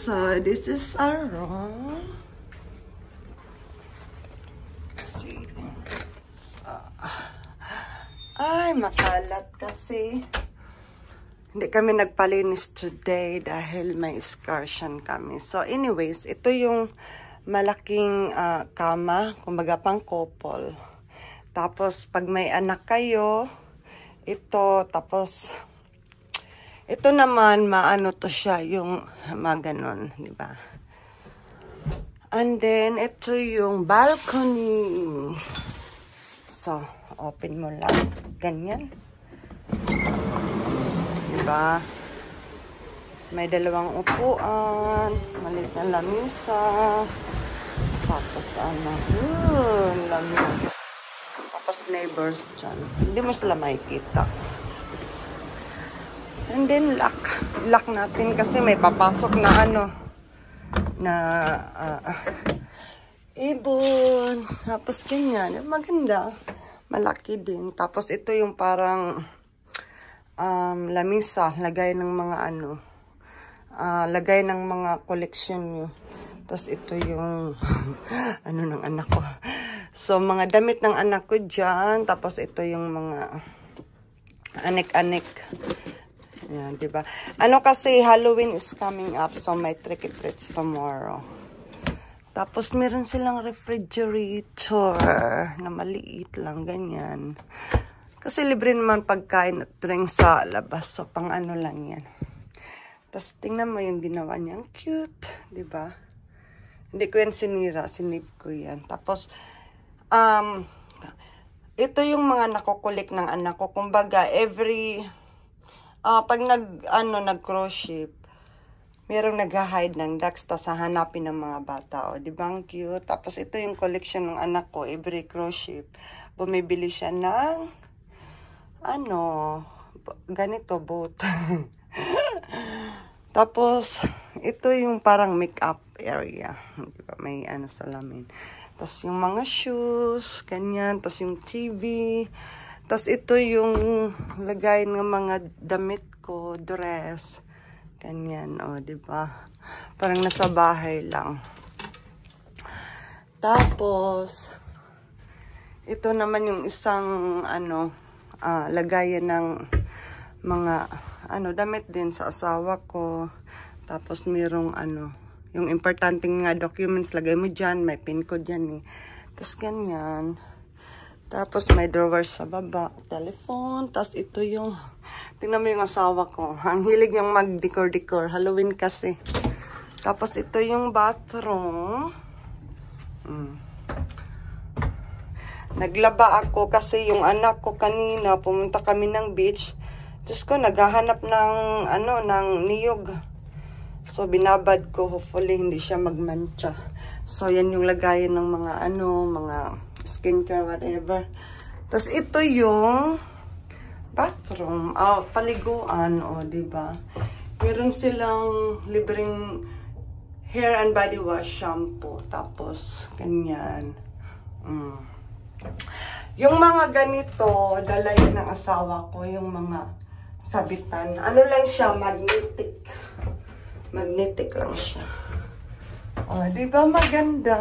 So, this is our room. See. So, ay, makalat kasi. Hindi kami nagpalinis today dahil may excursion kami. So, anyways, ito yung malaking kama, kumbaga pang couple. Tapos, pag may anak kayo, ito, tapos, ito naman, maano to siya, yung maganon, di ba? And then, ito yung balcony. So, open mo lang. Ganyan. Di ba? May dalawang upuan, maliit na lamisa. Tapos, ano, lamig. Tapos, neighbors dyan. Hindi mo sila makikita. And then, lock natin kasi may papasok na ano, na ibon. Tapos, ganyan. Maganda. Malaki din. Tapos, ito yung parang lamisa. Lagay ng mga ano, lagay ng mga collection nyo. Tapos, ito yung ano ng anak ko. So, mga damit ng anak ko dyan. Tapos, ito yung mga anik-anik. Yan, diba? Ano kasi, Halloween is coming up, so may trick-or-treats tomorrow. Tapos, meron silang refrigerator na maliit lang, ganyan. Kasi libre naman pagkain at drink sa labas, so pang ano lang yan. Tapos, tingnan mo yung ginawa niya. Ang cute, diba? Hindi ko yan sinira, sinip ko yan. Tapos, ito yung mga nakukulik ng anak ko. Kumbaga, pag nag-crochet, merong nag-hide ng ducks, tas hahanapin ng mga bata. O, di ba ang cute? Tapos, ito yung collection ng anak ko. Every crochet, bumibili siya ng, ganito, boat. Tapos, ito yung parang makeup area. Diba? May salamin. Tapos, yung mga shoes, ganyan. Tapos, yung TV. Tapos, ito yung lagay ng mga damit ko, dress. Ganyan, diba? Parang nasa bahay lang. Tapos, ito naman yung isang, lagayan ng mga, damit din sa asawa ko. Tapos, mayroong, yung importanteng nga documents, lagay mo dyan. May pin code yan eh. Tapos, ganyan. Tapos, may drawer sa baba. Telephone. Tapos, ito yung, tingnan mo yung asawa ko. Ang hilig niyang mag-decor-decor. Halloween kasi. Tapos, ito yung bathroom. Naglaba ako kasi yung anak ko kanina, pumunta kami ng beach. Diyos ko, naghahanap ng, ng niyog. So, binabad ko. Hopefully, hindi siya magmancha. So, yan yung lagayan ng mga, mga skincare, whatever. Tapos, ito yung bathroom. Paliguan, diba? Meron silang libreng hair and body wash shampoo. Tapos, ganyan. Yung mga ganito, dala yun ng asawa ko, yung mga sabitan. Ano lang siya, magnetic. Magnetic lang siya. Diba maganda?